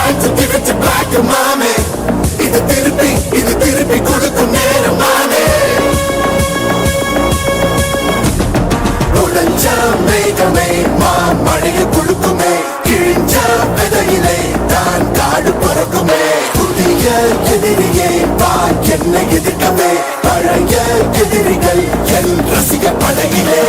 time to give it to black மாமே இது திருப்பி கொடுக்கும் நேரம் மாமே உடஞ்ச மேகமே மழைய கொடுக்குமே கிழிஞ்ச விதையிலே தான் காடு பிறக்குமே புதிய எதிரியே வா என்னை எதிர்க்கமே பழைய எதிரிகள் என் ரசிக படகிலே